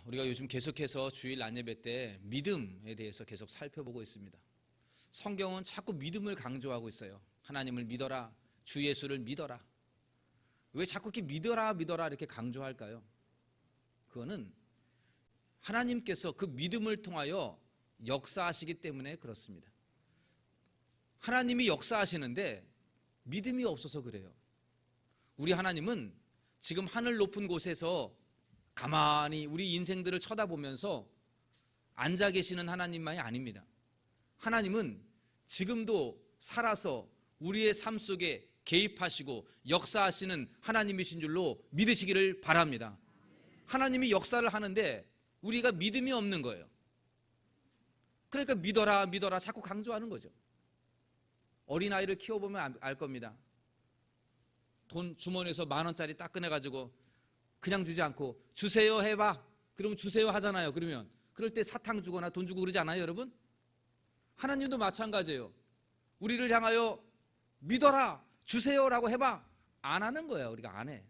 우리가 요즘 계속해서 주일 안예배 때 믿음에 대해서 계속 살펴보고 있습니다. 성경은 자꾸 믿음을 강조하고 있어요. 하나님을 믿어라, 주 예수를 믿어라. 왜 자꾸 이렇게 믿어라 이렇게 강조할까요? 그거는 하나님께서 그 믿음을 통하여 역사하시기 때문에 그렇습니다. 하나님이 역사하시는데 믿음이 없어서 그래요. 우리 하나님은 지금 하늘 높은 곳에서 가만히 우리 인생들을 쳐다보면서 앉아 계시는 하나님만이 아닙니다. 하나님은 지금도 살아서 우리의 삶 속에 개입하시고 역사하시는 하나님이신 줄로 믿으시기를 바랍니다. 하나님이 역사를 하는데 우리가 믿음이 없는 거예요. 그러니까 믿어라 자꾸 강조하는 거죠. 어린아이를 키워보면 알 겁니다. 돈 주머니에서 10,000원짜리 딱 꺼내가지고 그냥 주지 않고 주세요 해봐. 그러면 주세요 하잖아요. 그럴 때 사탕 주거나 돈 주고 그러지 않아요, 여러분? 하나님도 마찬가지예요. 우리를 향하여 믿어라, 주세요라고 해봐. 안 하는 거예요. 우리가 안 해.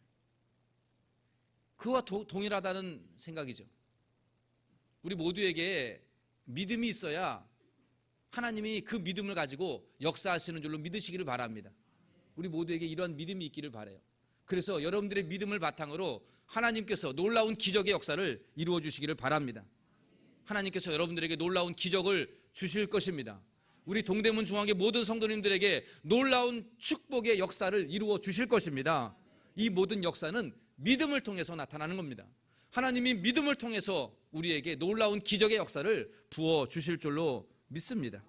그와 동일하다는 생각이죠. 우리 모두에게 믿음이 있어야 하나님이 그 믿음을 가지고 역사하시는 줄로 믿으시기를 바랍니다. 우리 모두에게 이런 믿음이 있기를 바라요. 그래서 여러분들의 믿음을 바탕으로 하나님께서 놀라운 기적의 역사를 이루어 주시기를 바랍니다. 하나님께서 여러분들에게 놀라운 기적을 주실 것입니다. 우리 동대문 중앙교 모든 성도님들에게 놀라운 축복의 역사를 이루어 주실 것입니다. 이 모든 역사는 믿음을 통해서 나타나는 겁니다. 하나님이 믿음을 통해서 우리에게 놀라운 기적의 역사를 부어 주실 줄로 믿습니다.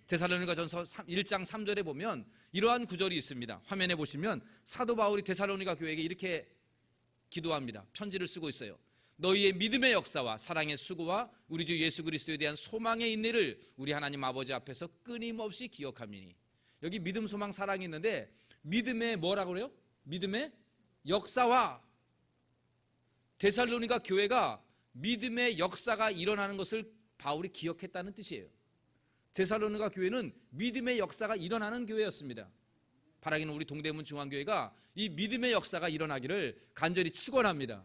데살로니가전서 1장 3절에 보면 이러한 구절이 있습니다. 화면에 보시면 사도 바울이 데살로니가 교회에게 이렇게 기도합니다. 편지를 쓰고 있어요. 너희의 믿음의 역사와 사랑의 수고와 우리 주 예수 그리스도에 대한 소망의 인내를 우리 하나님 아버지 앞에서 끊임없이 기억함이니. 여기 믿음, 소망, 사랑이 있는데 믿음의 뭐라고 그래요? 믿음의 역사와 데살로니가 교회가 믿음의 역사가 일어나는 것을 바울이 기억했다는 뜻이에요. 데살로니가 교회는 믿음의 역사가 일어나는 교회였습니다. 바라기는 우리 동대문 중앙교회가 이 믿음의 역사가 일어나기를 간절히 축원합니다.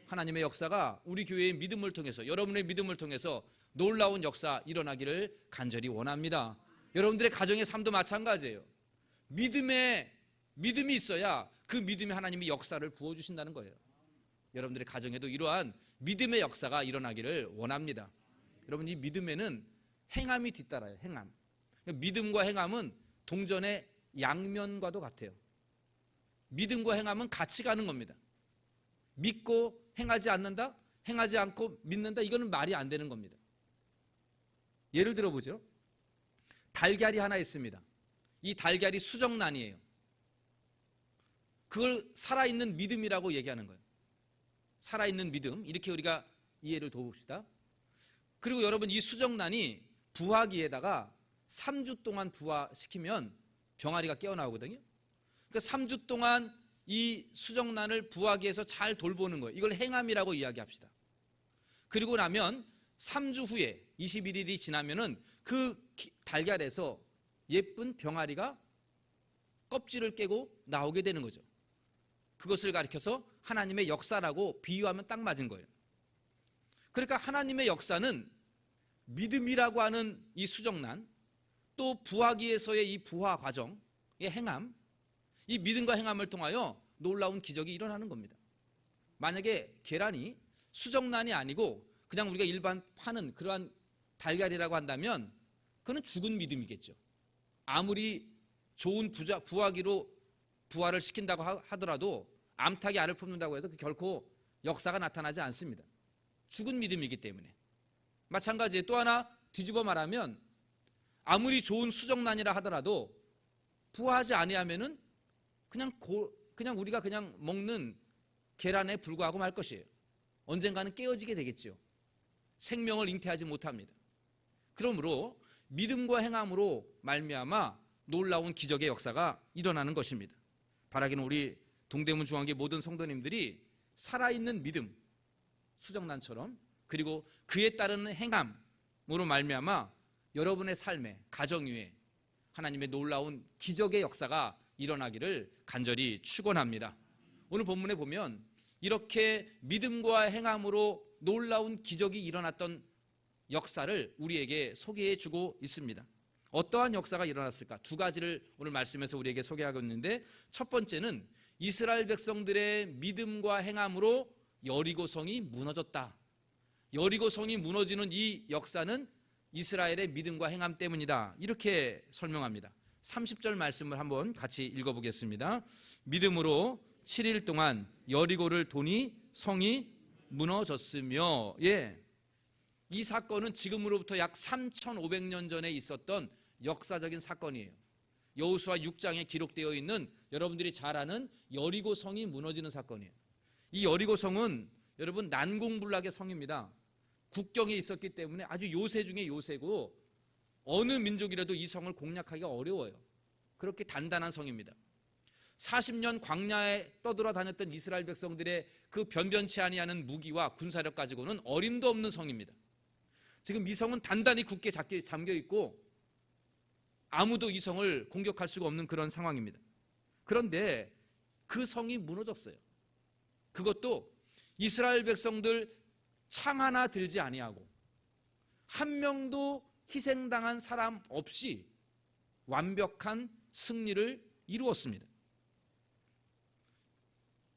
하나님의 역사가 우리 교회의 믿음을 통해서, 여러분의 믿음을 통해서 놀라운 역사 일어나기를 간절히 원합니다. 여러분들의 가정의 삶도 마찬가지예요. 믿음이 있어야 그 믿음에 하나님이 역사를 부어주신다는 거예요. 여러분들의 가정에도 이러한 믿음의 역사가 일어나기를 원합니다. 여러분, 이 믿음에는 행함이 뒤따라요. 행함. 믿음과 행함은 동전의 양면과도 같아요. 믿음과 행함은 같이 가는 겁니다. 믿고 행하지 않는다, 행하지 않고 믿는다, 이거는 말이 안 되는 겁니다. 예를 들어보죠. 달걀이 하나 있습니다. 이 달걀이 수정란이에요. 그걸 살아있는 믿음이라고 얘기하는 거예요. 살아있는 믿음, 이렇게 우리가 이해를 도봅시다. 그리고 여러분, 이 수정란이 부화기에다가 3주 동안 부화시키면 병아리가 깨어나오거든요. 그러니까 3주 동안 이 수정란을 부화기에서 잘 돌보는 거예요. 이걸 행함이라고 이야기합시다. 그리고 나면 3주 후에 21일이 지나면은 그 달걀에서 예쁜 병아리가 껍질을 깨고 나오게 되는 거죠. 그것을 가리켜서 하나님의 역사라고 비유하면 딱 맞은 거예요. 그러니까 하나님의 역사는 믿음이라고 하는 이 수정란, 또 부화기에서의 이 부화 과정의 행함, 이 믿음과 행함을 통하여 놀라운 기적이 일어나는 겁니다. 만약에 계란이 수정란이 아니고 그냥 우리가 일반 파는 그러한 달걀이라고 한다면 그건 죽은 믿음이겠죠. 아무리 좋은 부화기로 부화를 시킨다고 하더라도 암탉이 알을 품는다고 해서 결코 역사가 나타나지 않습니다. 죽은 믿음이기 때문에. 마찬가지에 또 하나 뒤집어 말하면 아무리 좋은 수정란이라 하더라도 부화하지 아니하면은 그냥 우리가 그냥 먹는 계란에 불과하고 말 것이에요. 언젠가는 깨어지게 되겠죠. 생명을 잉태하지 못합니다. 그러므로 믿음과 행함으로 말미암아 놀라운 기적의 역사가 일어나는 것입니다. 바라기는 우리 동대문 중앙교 모든 성도님들이 살아있는 믿음, 수정란처럼, 그리고 그에 따르는 행함으로 말미암아 여러분의 삶에, 가정 위에 하나님의 놀라운 기적의 역사가 일어나기를 간절히 축원합니다. 오늘 본문에 보면 이렇게 믿음과 행함으로 놀라운 기적이 일어났던 역사를 우리에게 소개해 주고 있습니다. 어떠한 역사가 일어났을까? 두 가지를 오늘 말씀에서 우리에게 소개하고 있는데, 첫 번째는 이스라엘 백성들의 믿음과 행함으로 여리고성이 무너졌다. 여리고성이 무너지는 이 역사는 이스라엘의 믿음과 행함 때문이다. 이렇게 설명합니다. 30절 말씀을 한번 같이 읽어보겠습니다. 믿음으로 7일 동안 여리고를 도니 성이 무너졌으며. 이 사건은 지금으로부터 약 3,500년 전에 있었던 역사적인 사건이에요. 여호수아 6장에 기록되어 있는 여러분들이 잘 아는 여리고성이 무너지는 사건이에요. 이 여리고성은 여러분 난공불락의 성입니다. 국경에 있었기 때문에 아주 요새 중에 요새고, 어느 민족이라도 이 성을 공략하기가 어려워요. 그렇게 단단한 성입니다. 40년 광야에 떠돌아다녔던 이스라엘 백성들의 그 변변치 아니하는 무기와 군사력 가지고는 어림도 없는 성입니다. 지금 이 성은 단단히 굳게 잠겨 있고 아무도 이 성을 공격할 수가 없는 그런 상황입니다. 그런데 그 성이 무너졌어요. 그것도 이스라엘 백성들 창 하나 들지 아니하고 한 명도 희생당한 사람 없이 완벽한 승리를 이루었습니다.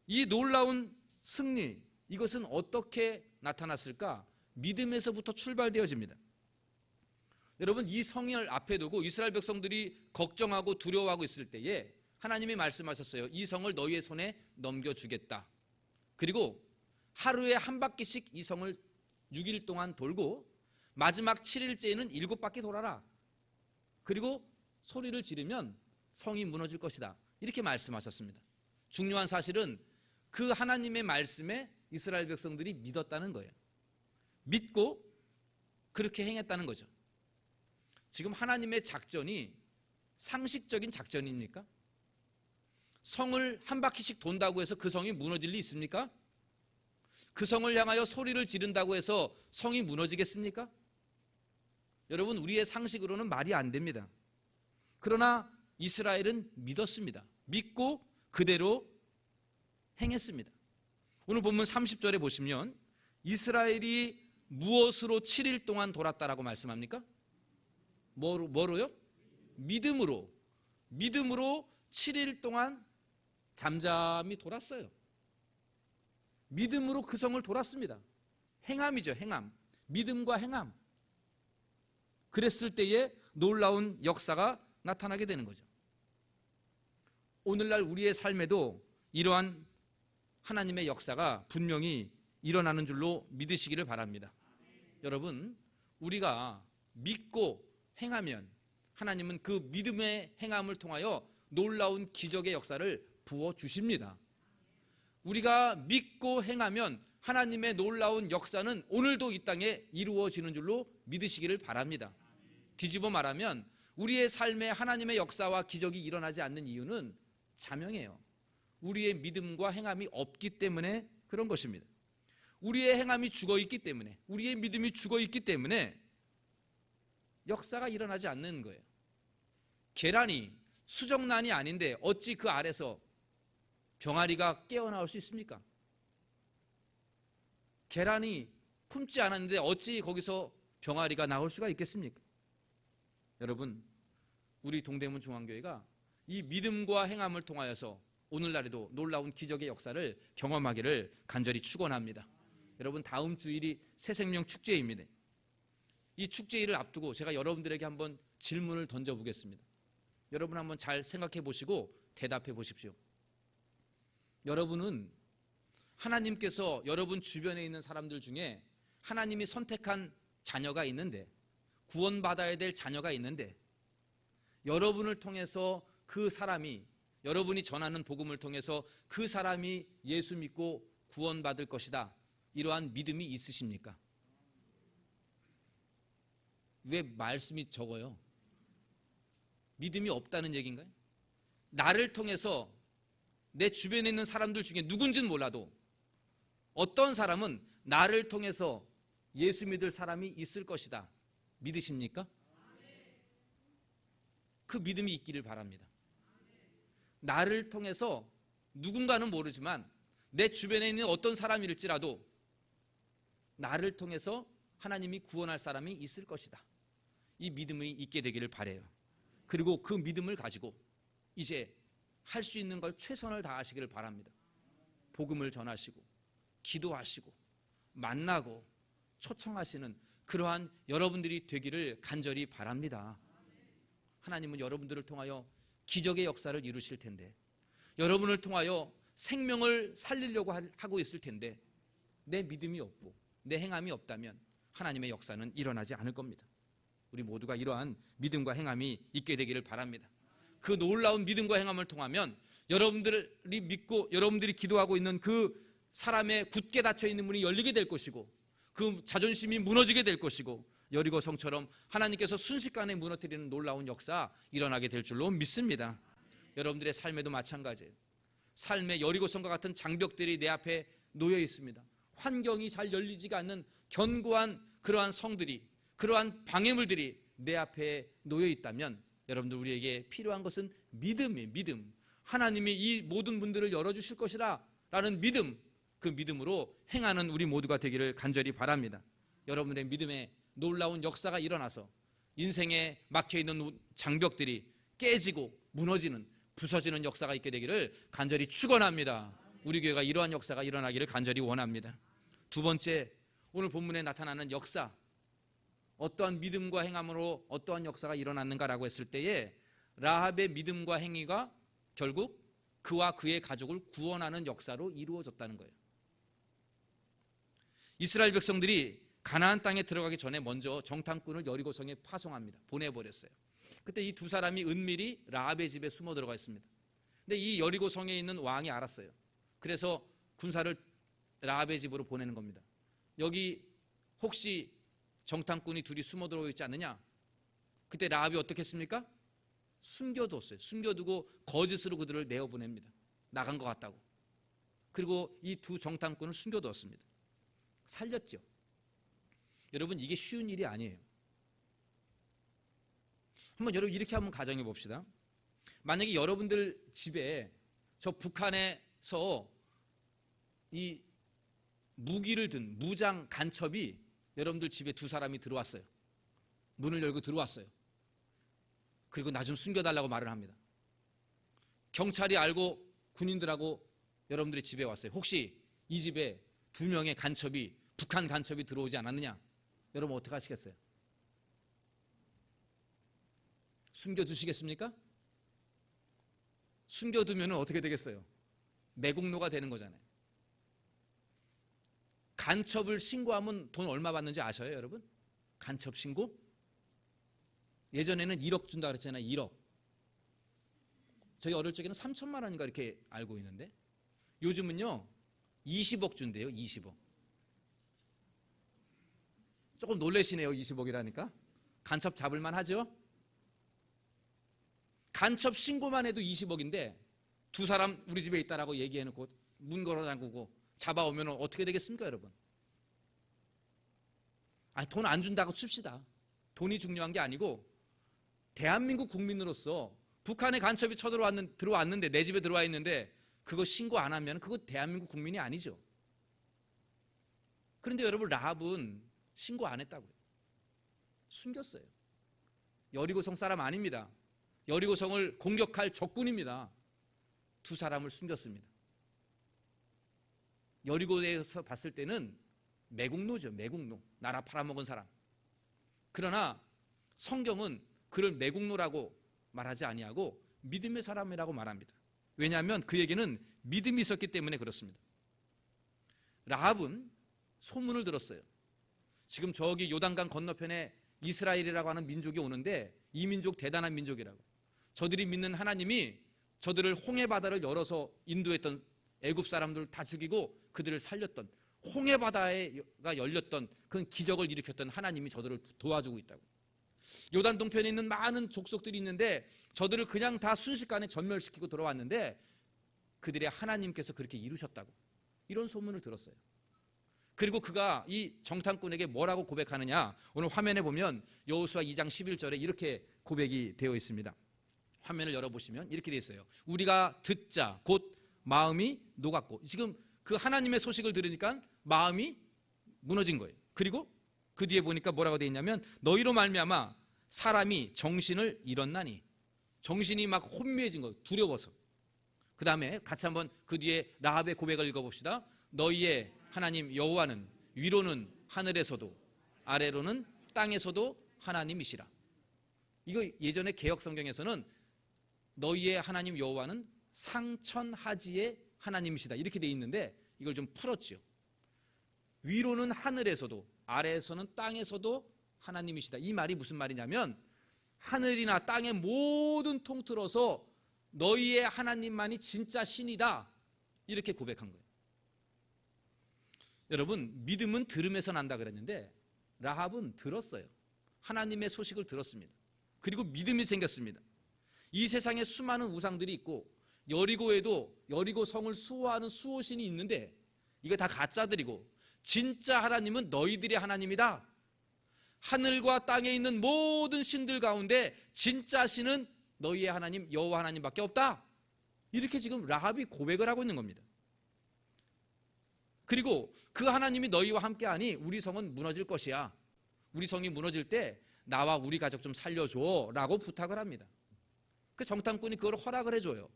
이 놀라운 승리, 이것은 어떻게 나타났을까? 믿음에서부터 출발되어집니다. 여러분, 이 성을 앞에 두고 이스라엘 백성들이 걱정하고 두려워하고 있을 때에 하나님이 말씀하셨어요. 이 성을 너희의 손에 넘겨주겠다. 그리고 하루에 한 바퀴씩 이 성을 6일 동안 돌고 마지막 7일째에는 7바퀴 돌아라. 그리고 소리를 지르면 성이 무너질 것이다. 이렇게 말씀하셨습니다. 중요한 사실은 그 하나님의 말씀에 이스라엘 백성들이 믿었다는 거예요. 믿고 그렇게 행했다는 거죠. 지금 하나님의 작전이 상식적인 작전입니까? 성을 한 바퀴씩 돈다고 해서 그 성이 무너질 리 있습니까? 그 성을 향하여 소리를 지른다고 해서 성이 무너지겠습니까? 여러분, 우리의 상식으로는 말이 안 됩니다. 그러나 이스라엘은 믿었습니다. 믿고 그대로 행했습니다. 오늘 본문 30절에 보시면 이스라엘이 무엇으로 7일 동안 돌았다라고 말씀합니까? 뭐로요? 믿음으로. 믿음으로 7일 동안 잠잠히 돌았어요. 믿음으로 그 성을 돌았습니다. 행함이죠, 행함. 믿음과 행함. 그랬을 때에 놀라운 역사가 나타나게 되는 거죠. 오늘날 우리의 삶에도 이러한 하나님의 역사가 분명히 일어나는 줄로 믿으시기를 바랍니다. 여러분, 우리가 믿고 행하면 하나님은 그 믿음의 행함을 통하여 놀라운 기적의 역사를 부어주십니다. 우리가 믿고 행하면 하나님의 놀라운 역사는 오늘도 이 땅에 이루어지는 줄로 믿으시기를 바랍니다. 뒤집어 말하면 우리의 삶에 하나님의 역사와 기적이 일어나지 않는 이유는 자명해요. 우리의 믿음과 행함이 없기 때문에 그런 것입니다. 우리의 행함이 죽어있기 때문에, 우리의 믿음이 죽어있기 때문에 역사가 일어나지 않는 거예요. 계란이 수정란이 아닌데 어찌 그 아래서 병아리가 깨어나올 수 있습니까? 계란이 품지 않았는데 어찌 거기서 병아리가 나올 수가 있겠습니까? 여러분, 우리 동대문 중앙교회가 이 믿음과 행함을 통하여서 오늘날에도 놀라운 기적의 역사를 경험하기를 간절히 축원합니다. 여러분, 다음 주일이 새생명 축제입니다. 이 축제일을 앞두고 제가 여러분들에게 한번 질문을 던져보겠습니다. 여러분 한번 잘 생각해 보시고 대답해 보십시오. 여러분은 하나님께서 여러분 주변에 있는 사람들 중에 하나님이 선택한 자녀가 있는데, 구원받아야 될 자녀가 있는데, 여러분을 통해서 그 사람이, 여러분이 전하는 복음을 통해서 그 사람이 예수 믿고 구원받을 것이다, 이러한 믿음이 있으십니까? 왜 말씀이 적어요? 믿음이 없다는 얘기인가요? 나를 통해서 내 주변에 있는 사람들 중에 누군지는 몰라도 어떤 사람은 나를 통해서 예수 믿을 사람이 있을 것이다, 믿으십니까? 그 믿음이 있기를 바랍니다. 나를 통해서 누군가는 모르지만 내 주변에 있는 어떤 사람일지라도 나를 통해서 하나님이 구원할 사람이 있을 것이다. 이 믿음이 있게 되기를 바라요. 그리고 그 믿음을 가지고 이제 할 수 있는 걸 최선을 다하시기를 바랍니다. 복음을 전하시고 기도하시고 만나고 초청하시는 그러한 여러분들이 되기를 간절히 바랍니다. 하나님은 여러분들을 통하여 기적의 역사를 이루실 텐데, 여러분을 통하여 생명을 살리려고 하고 있을 텐데, 내 믿음이 없고 내 행함이 없다면 하나님의 역사는 일어나지 않을 겁니다. 우리 모두가 이러한 믿음과 행함이 있게 되기를 바랍니다. 그 놀라운 믿음과 행함을 통하면 여러분들이 믿고 여러분들이 기도하고 있는 그 사람의 굳게 닫혀 있는 문이 열리게 될 것이고, 그 자존심이 무너지게 될 것이고, 여리고 성처럼 하나님께서 순식간에 무너뜨리는 놀라운 역사 일어나게 될 줄로 믿습니다. 여러분들의 삶에도 마찬가지예요. 삶의 여리고 성과 같은 장벽들이 내 앞에 놓여 있습니다. 환경이 잘 열리지가 않는 견고한 그러한 성들이, 그러한 방해물들이 내 앞에 놓여 있다면 여러분들, 우리에게 필요한 것은 믿음이에요. 믿음. 하나님이 이 모든 문들을 열어주실 것이라 라는 믿음, 그 믿음으로 행하는 우리 모두가 되기를 간절히 바랍니다. 여러분의 믿음에 놀라운 역사가 일어나서 인생에 막혀있는 장벽들이 깨지고 무너지는, 부서지는 역사가 있게 되기를 간절히 축원합니다. 우리 교회가 이러한 역사가 일어나기를 간절히 원합니다. 두 번째, 오늘 본문에 나타나는 역사, 어떠한 믿음과 행함으로 어떠한 역사가 일어났는가라고 했을 때에 라합의 믿음과 행위가 결국 그와 그의 가족을 구원하는 역사로 이루어졌다는 거예요. 이스라엘 백성들이 가나안 땅에 들어가기 전에 먼저 정탐꾼을 여리고성에 파송합니다. 보내버렸어요. 그때 이 두 사람이 은밀히 라합의 집에 숨어 들어가 있습니다. 근데 이 여리고성에 있는 왕이 알았어요. 그래서 군사를 라합의 집으로 보내는 겁니다. 여기 혹시 정탐꾼이 둘이 숨어 들어가 있지 않느냐? 그때 라합이 어떻게 했습니까? 숨겨뒀어요. 숨겨두고 거짓으로 그들을 내어보냅니다. 나간 것 같다고. 그리고 이 두 정탐꾼을 숨겨두었습니다. 살렸죠. 여러분, 이게 쉬운 일이 아니에요. 한번 여러분 이렇게 한번 가정해 봅시다. 만약에 여러분들 집에 저 북한에서 이 무기를 든 무장 간첩이 여러분들 집에 두 사람이 들어왔어요. 문을 열고 들어왔어요. 그리고 나 좀 숨겨달라고 말을 합니다. 경찰이 알고 군인들하고 여러분들이 집에 왔어요. 혹시 이 집에 두 명의 간첩이, 북한 간첩이 들어오지 않았느냐? 여러분 어떻게 하시겠어요? 숨겨두시겠습니까? 숨겨두면 어떻게 되겠어요? 매국노가 되는 거잖아요. 간첩을 신고하면 돈 얼마 받는지 아셔요, 여러분? 간첩 신고? 예전에는 1억 준다 그랬잖아요. 1억. 저희 어릴 적에는 3천만 원인가 이렇게 알고 있는데 요즘은요 20억 준대요. 20억. 조금 놀라시네요. 20억이라니까. 간첩 잡을만 하죠? 간첩 신고만 해도 20억인데 두 사람 우리 집에 있다라고 얘기해놓고 문 걸어 잠그고 잡아오면 어떻게 되겠습니까, 여러분? 아니, 돈 안 준다고 칩시다. 돈이 중요한 게 아니고 대한민국 국민으로서 북한의 간첩이 들어왔는데 내 집에 들어와 있는데 그거 신고 안 하면 그거 대한민국 국민이 아니죠. 그런데 여러분, 라합은 신고 안 했다고요. 숨겼어요. 여리고성 사람 아닙니다. 여리고성을 공격할 적군입니다. 두 사람을 숨겼습니다. 여리고에서 봤을 때는 매국노죠. 매국노. 나라 팔아먹은 사람. 그러나 성경은 그를 매국노라고 말하지 아니하고 믿음의 사람이라고 말합니다. 왜냐하면 그에게는 믿음이 있었기 때문에 그렇습니다. 라합은 소문을 들었어요. 지금 저기 요단강 건너편에 이스라엘이라고 하는 민족이 오는데 이 민족 대단한 민족이라고. 저들이 믿는 하나님이 저들을 홍해바다를 열어서 인도했던 애굽 사람들 다 죽이고 그들을 살렸던, 홍해바다가 열렸던 그 기적을 일으켰던 하나님이 저들을 도와주고 있다고. 요단 동편에 있는 많은 족속들이 있는데 저들을 그냥 다 순식간에 전멸시키고 들어왔는데 그들의 하나님께서 그렇게 이루셨다고. 이런 소문을 들었어요. 그리고 그가 이 정탐꾼에게 뭐라고 고백하느냐, 오늘 화면에 보면 여호수아 2장 11절에 이렇게 고백이 되어 있습니다. 화면을 열어보시면 이렇게 되어 있어요. 우리가 듣자 곧 마음이 녹았고. 지금 그 하나님의 소식을 들으니까 마음이 무너진 거예요. 그리고 그 뒤에 보니까 뭐라고 되어 있냐면 너희로 말미암아 사람이 정신을 잃었나니, 정신이 막 혼미해진 거예요. 두려워서. 그 다음에 같이 한번 그 뒤에 라합의 고백을 읽어봅시다. 너희의 하나님 여호와는 위로는 하늘에서도 아래로는 땅에서도 하나님이시라. 이거 예전에 개역 성경에서는 너희의 하나님 여호와는 상천하지의 하나님이시다 이렇게 돼 있는데 이걸 좀 풀었지요. 위로는 하늘에서도 아래에서는 땅에서도 하나님이시다. 이 말이 무슨 말이냐면 하늘이나 땅의 모든 통틀어서 너희의 하나님만이 진짜 신이다 이렇게 고백한 거예요. 여러분, 믿음은 들음에서 난다 그랬는데 라합은 들었어요. 하나님의 소식을 들었습니다. 그리고 믿음이 생겼습니다. 이 세상에 수많은 우상들이 있고 여리고에도 여리고 성을 수호하는 수호신이 있는데 이거 다 가짜들이고 진짜 하나님은 너희들의 하나님이다. 하늘과 땅에 있는 모든 신들 가운데 진짜 신은 너희의 하나님 여호와 하나님밖에 없다. 이렇게 지금 라합이 고백을 하고 있는 겁니다. 그리고 그 하나님이 너희와 함께하니 우리 성은 무너질 것이야. 우리 성이 무너질 때 나와 우리 가족 좀 살려줘 라고 부탁을 합니다. 그 정탐꾼이 그걸 허락을 해줘요.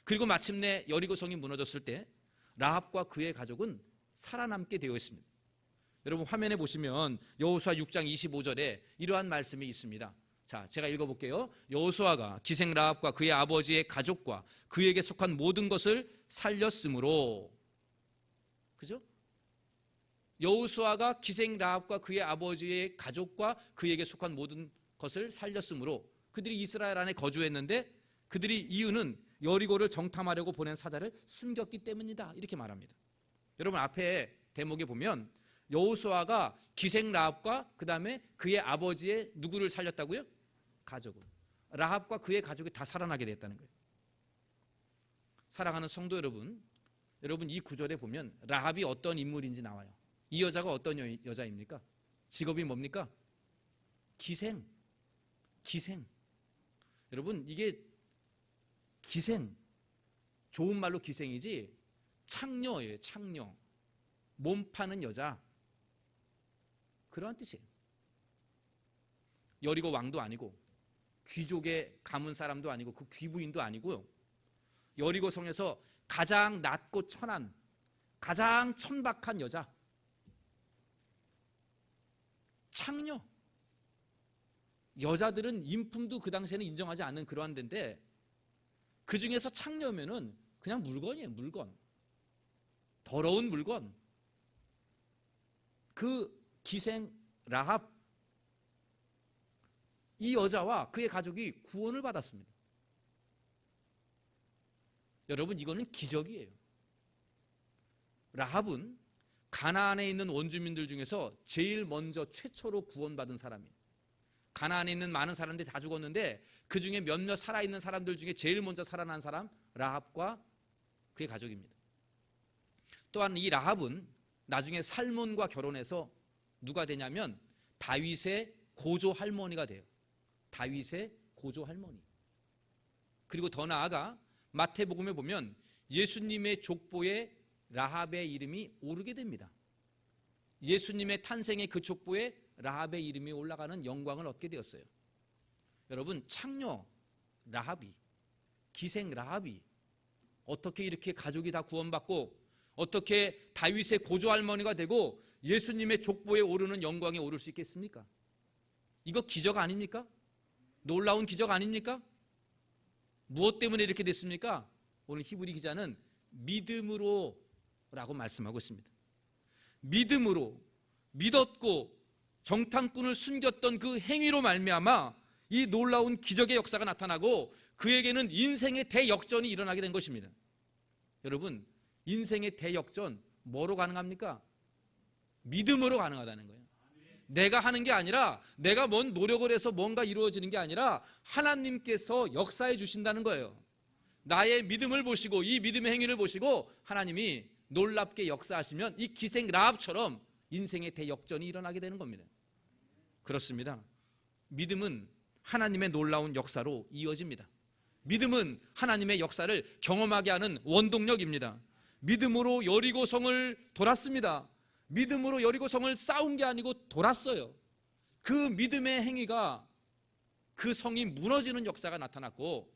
그리고 마침내 여리고 성이 무너졌을 때 라합과 그의 가족은 살아남게 되어 있습니다. 여러분 화면에 보시면 여호수아 6장 25절에 이러한 말씀이 있습니다. 자, 제가 읽어볼게요. 여호수아가 기생 라합과 그의 아버지의 가족과 그에게 속한 모든 것을 살렸으므로. 그죠? 여호수아가 기생 라합과 그의 아버지의 가족과 그에게 속한 모든 것을 살렸으므로 그들이 이스라엘 안에 거주했는데 그들이 이유는 여리고를 정탐하려고 보낸 사자를 숨겼기 때문이다 이렇게 말합니다. 여러분 앞에 대목에 보면 여호수아가 기생 라합과 그 다음에 그의 아버지의 누구를 살렸다고요? 가족을. 라합과 그의 가족이 다 살아나게 됐다는 거예요. 사랑하는 성도 여러분, 여러분 이 구절에 보면 라합이 어떤 인물인지 나와요. 이 여자가 어떤 여자입니까? 직업이 뭡니까? 기생. 여러분 이게 기생, 좋은 말로 기생이지 창녀예요. 창녀, 몸 파는 여자, 그러한 뜻이에요. 여리고 왕도 아니고 귀족의 가문 사람도 아니고 그 귀부인도 아니고요. 여리고 성에서 가장 낮고 천한, 가장 천박한 여자, 창녀. 여자들은 인품도 그 당시에는 인정하지 않는 그러한 데인데 그 중에서 창녀면은 그냥 물건이에요. 물건, 더러운 물건. 그 기생 라합, 이 여자와 그의 가족이 구원을 받았습니다. 여러분 이거는 기적이에요. 라합은 가나안에 있는 원주민들 중에서 제일 먼저 최초로 구원받은 사람이에요. 가나안에 있는 많은 사람들이 다 죽었는데 그 중에 몇몇 살아있는 사람들 중에 제일 먼저 살아난 사람 라합과 그의 가족입니다. 또한 이 라합은 나중에 살몬과 결혼해서 누가 되냐면 다윗의 고조 할머니가 돼요. 다윗의 고조 할머니. 그리고 더 나아가 마태복음에 보면 예수님의 족보에 라합의 이름이 오르게 됩니다. 예수님의 탄생의 그 족보에 라합의 이름이 올라가는 영광을 얻게 되었어요. 여러분 창녀 라합이, 기생 라합이 어떻게 이렇게 가족이 다 구원받고 어떻게 다윗의 고조 할머니가 되고 예수님의 족보에 오르는 영광에 오를 수 있겠습니까? 이거 기적 아닙니까? 놀라운 기적 아닙니까? 무엇 때문에 이렇게 됐습니까? 오늘 히브리 기자는 믿음으로 라고 말씀하고 있습니다. 믿음으로, 믿었고 정탐꾼을 숨겼던 그 행위로 말미암아 이 놀라운 기적의 역사가 나타나고 그에게는 인생의 대역전이 일어나게 된 것입니다. 여러분 인생의 대역전 뭐로 가능합니까? 믿음으로 가능하다는 거예요. 내가 하는 게 아니라 내가 뭔 노력을 해서 뭔가 이루어지는 게 아니라 하나님께서 역사해 주신다는 거예요. 나의 믿음을 보시고 이 믿음의 행위를 보시고 하나님이 놀랍게 역사하시면 이 기생 라합처럼 인생의 대역전이 일어나게 되는 겁니다. 그렇습니다. 믿음은 하나님의 놀라운 역사로 이어집니다. 믿음은 하나님의 역사를 경험하게 하는 원동력입니다. 믿음으로 여리고성을 돌았습니다. 믿음으로 여리고성을 싸운 게 아니고 돌았어요. 그 믿음의 행위가 그 성이 무너지는 역사가 나타났고,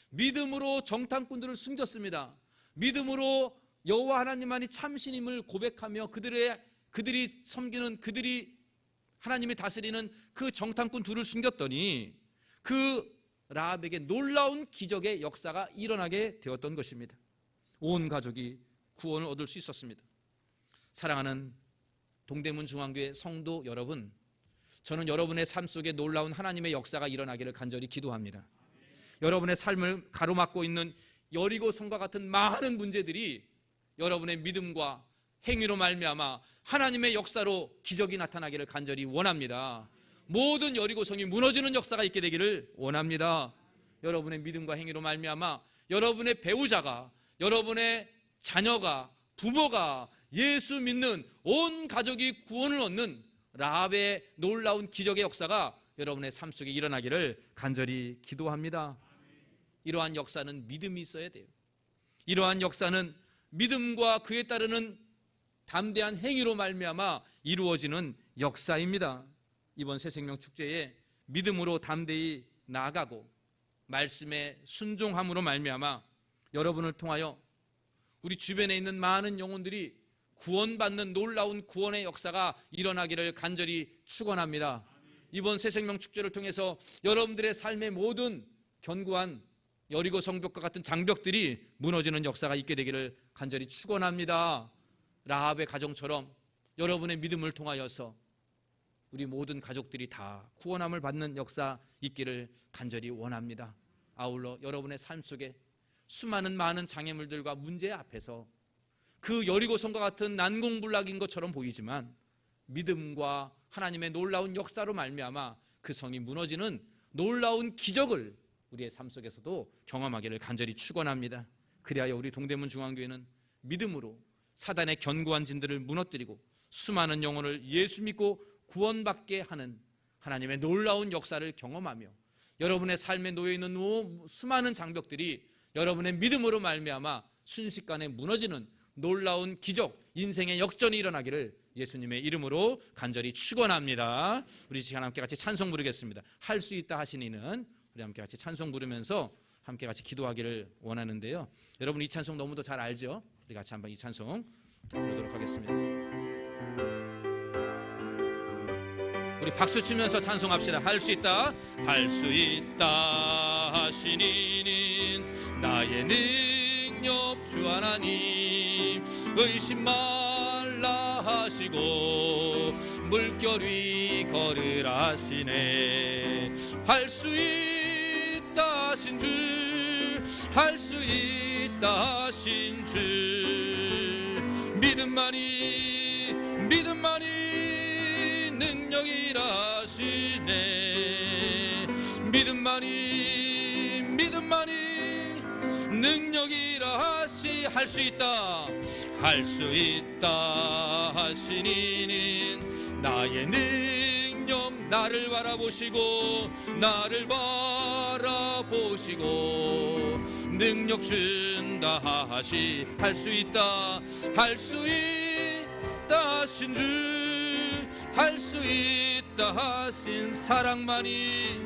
믿음으로 정탐꾼들을 숨겼습니다. 믿음으로 여호와 하나님만이 참신임을 고백하며 그들이 섬기는, 그들이 하나님이 다스리는 그 정탐꾼 둘을 숨겼더니 그 라합에게 놀라운 기적의 역사가 일어나게 되었던 것입니다. 온 가족이 구원을 얻을 수 있었습니다. 사랑하는 동대문 중앙교회 성도 여러분, 저는 여러분의 삶 속에 놀라운 하나님의 역사가 일어나기를 간절히 기도합니다. 여러분의 삶을 가로막고 있는 여리고성과 같은 많은 문제들이 여러분의 믿음과 행위로 말미암아 하나님의 역사로 기적이 나타나기를 간절히 원합니다. 모든 여리고성이 무너지는 역사가 있게 되기를 원합니다. 여러분의 믿음과 행위로 말미암아 여러분의 배우자가, 여러분의 자녀가, 부모가 예수 믿는 온 가족이 구원을 얻는 라합의 놀라운 기적의 역사가 여러분의 삶 속에 일어나기를 간절히 기도합니다. 이러한 역사는 믿음이 있어야 돼요. 이러한 역사는 믿음과 그에 따르는 담대한 행위로 말미암아 이루어지는 역사입니다. 이번 새생명 축제에 믿음으로 담대히 나아가고 말씀에 순종함으로 말미암아 여러분을 통하여 우리 주변에 있는 많은 영혼들이 구원받는 놀라운 구원의 역사가 일어나기를 간절히 축원합니다. 이번 새생명 축제를 통해서 여러분들의 삶의 모든 견고한 여리고 성벽과 같은 장벽들이 무너지는 역사가 있게 되기를 간절히 축원합니다. 라합의 가정처럼 여러분의 믿음을 통하여서 우리 모든 가족들이 다 구원함을 받는 역사 있기를 간절히 원합니다. 아울러 여러분의 삶 속에 수많은 많은 장애물들과 문제 앞에서 그 여리고성과 같은 난공불락인 것처럼 보이지만 믿음과 하나님의 놀라운 역사로 말미암아 그 성이 무너지는 놀라운 기적을 우리의 삶 속에서도 경험하기를 간절히 축원합니다. 그리하여 우리 동대문 중앙교회는 믿음으로 사단의 견고한 진들을 무너뜨리고 수많은 영혼을 예수 믿고 구원받게 하는 하나님의 놀라운 역사를 경험하며 여러분의 삶에 놓여있는 수많은 장벽들이 여러분의 믿음으로 말미암아 순식간에 무너지는 놀라운 기적, 인생의 역전이 일어나기를 예수님의 이름으로 간절히 축원합니다. 우리 시간 함께 같이 찬송 부르겠습니다. 할 수 있다 하신 이는, 우리 함께 같이 찬송 부르면서 함께 같이 기도하기를 원하는데요. 여러분 이 찬송 너무도 잘 알죠? 우리 같이 한번 이 찬송 부르도록 하겠습니다. 우리 박수 치면서 찬송합시다. 할 수 있다, 할 수 있다 하신 이는 나의 능력 주 하나님, 의심 말라 하시고 물결 위 걸으라 하시네. 할 수 있다 하신 주, 할 수 있다 하신 주, 믿음만이 능력이라 하시네. 믿음만이 능력이라 할 수 있다, 할 수 있다 하신 이는 나의 능력, 나를 바라보시고 능력 준다 하시. 할 수 있다 하신 주, 할 수 있다 하신 사랑만이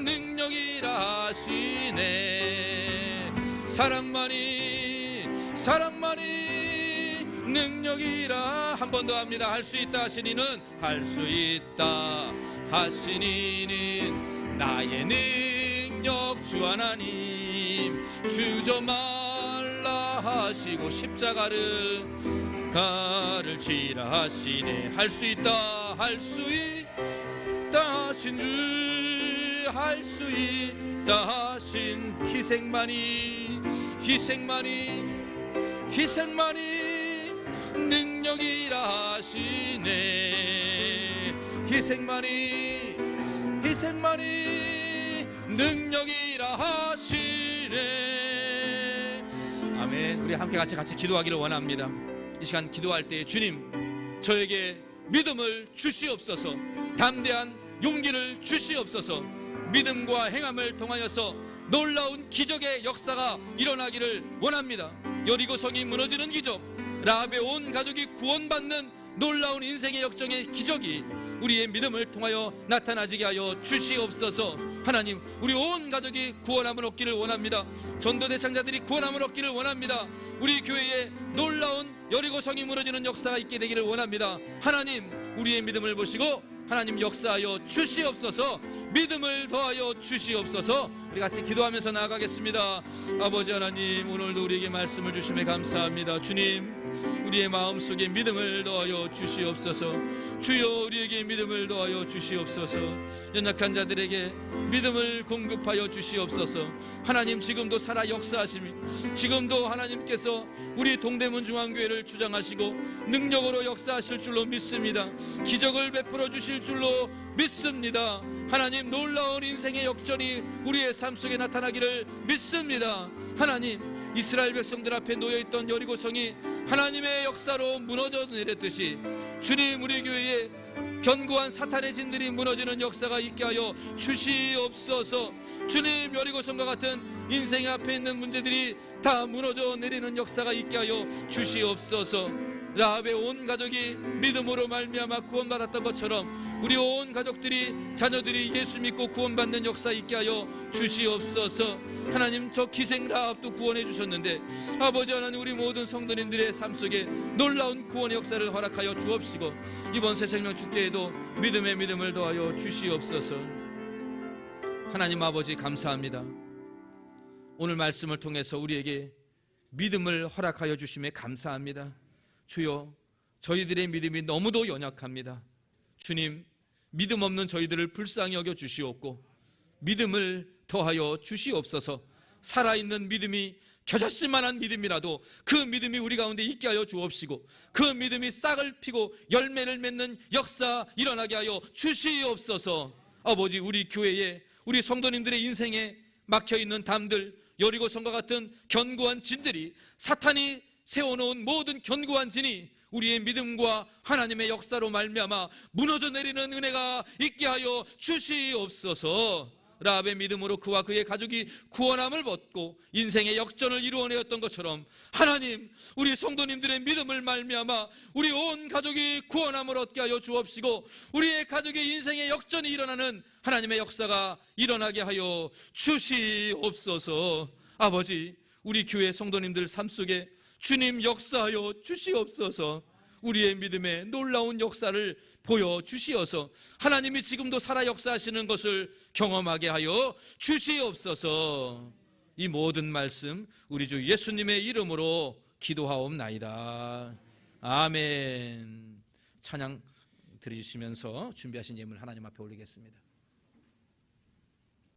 능력이라 하시네. 사랑만이 능력이라. 한 번 더 합니다. 할 수 있다 하신 이는, 할 수 있다 하신 이는 나의 능력 주 하나님, 주저 말라 하시고 십자가를 지라 하시네. 할 수 있다 하신 주, 할 수 있다 하신 희생만이 능력이라 하시네. 희생만이 능력이라 하시네. 아멘. 우리 함께 같이 기도하기를 원합니다. 이 시간 기도할 때 주님, 저에게 믿음을 주시옵소서, 담대한 용기를 주시옵소서, 믿음과 행함을 통하여서 놀라운 기적의 역사가 일어나기를 원합니다. 여리고성이 무너지는 기적, 라합의 온 가족이 구원받는 놀라운 인생의 역정의 기적이 우리의 믿음을 통하여 나타나지게 하여 주시옵소서. 하나님, 우리 온 가족이 구원함을 얻기를 원합니다. 전도 대상자들이 구원함을 얻기를 원합니다. 우리 교회에 놀라운 여리고성이 무너지는 역사가 있게 되기를 원합니다. 하나님, 우리의 믿음을 보시고 하나님 역사하여 주시옵소서. 믿음을 더하여 주시옵소서. 우리 같이 기도하면서 나아가겠습니다. 아버지 하나님, 오늘도 우리에게 말씀을 주심에 감사합니다. 주님, 우리의 마음속에 믿음을 더하여 주시옵소서. 주여, 우리에게 믿음을 더하여 주시옵소서. 연약한 자들에게 믿음을 공급하여 주시옵소서. 하나님, 지금도 살아 역사하시니, 지금도 하나님께서 우리 동대문 중앙교회를 주장하시고 능력으로 역사하실 줄로 믿습니다. 기적을 베풀어 주실 줄로 믿습니다. 하나님, 놀라운 인생의 역전이 우리의 삶 속에 나타나기를 믿습니다. 하나님, 이스라엘 백성들 앞에 놓여있던 여리고성이 하나님의 역사로 무너져 내렸듯이 주님, 우리 교회에 견고한 사탄의 진들이 무너지는 역사가 있게 하여 주시옵소서. 주님, 여리고성과 같은 인생 앞에 있는 문제들이 다 무너져 내리는 역사가 있게 하여 주시옵소서. 라합의 온 가족이 믿음으로 말미암아 구원받았던 것처럼 우리 온 가족들이, 자녀들이 예수 믿고 구원받는 역사 있게 하여 주시옵소서. 하나님, 저 기생 라합도 구원해 주셨는데 아버지 하나님, 우리 모든 성도님들의 삶 속에 놀라운 구원의 역사를 허락하여 주옵시고 이번 새생명 축제에도 믿음의 믿음을 더하여 주시옵소서. 하나님 아버지, 감사합니다. 오늘 말씀을 통해서 우리에게 믿음을 허락하여 주심에 감사합니다. 주여, 저희들의 믿음이 너무도 연약합니다. 주님, 믿음 없는 저희들을 불쌍히 여겨 주시옵고 믿음을 더하여 주시옵소서. 살아있는 믿음이, 겨자씨만한 믿음이라도 그 믿음이 우리 가운데 있게 하여 주옵시고 그 믿음이 싹을 피고 열매를 맺는 역사 일어나게 하여 주시옵소서. 아버지, 우리 교회에, 우리 성도님들의 인생에 막혀있는 담들, 여리고성과 같은 견고한 진들이, 사탄이 세워놓은 모든 견고한 진이 우리의 믿음과 하나님의 역사로 말미암아 무너져 내리는 은혜가 있게 하여 주시옵소서. 라합의 믿음으로 그와 그의 가족이 구원함을 얻고 인생의 역전을 이루어내었던 것처럼 하나님, 우리 성도님들의 믿음을 말미암아 우리 온 가족이 구원함을 얻게 하여 주옵시고 우리의 가족의 인생의 역전이 일어나는 하나님의 역사가 일어나게 하여 주시옵소서. 아버지, 우리 교회 성도님들 삶 속에 주님 역사하여 주시옵소서. 우리의 믿음의 놀라운 역사를 보여주시어서 하나님이 지금도 살아 역사하시는 것을 경험하게 하여 주시옵소서. 이 모든 말씀 우리 주 예수님의 이름으로 기도하옵나이다. 아멘. 찬양 드리시면서 준비하신 예물 하나님 앞에 올리겠습니다.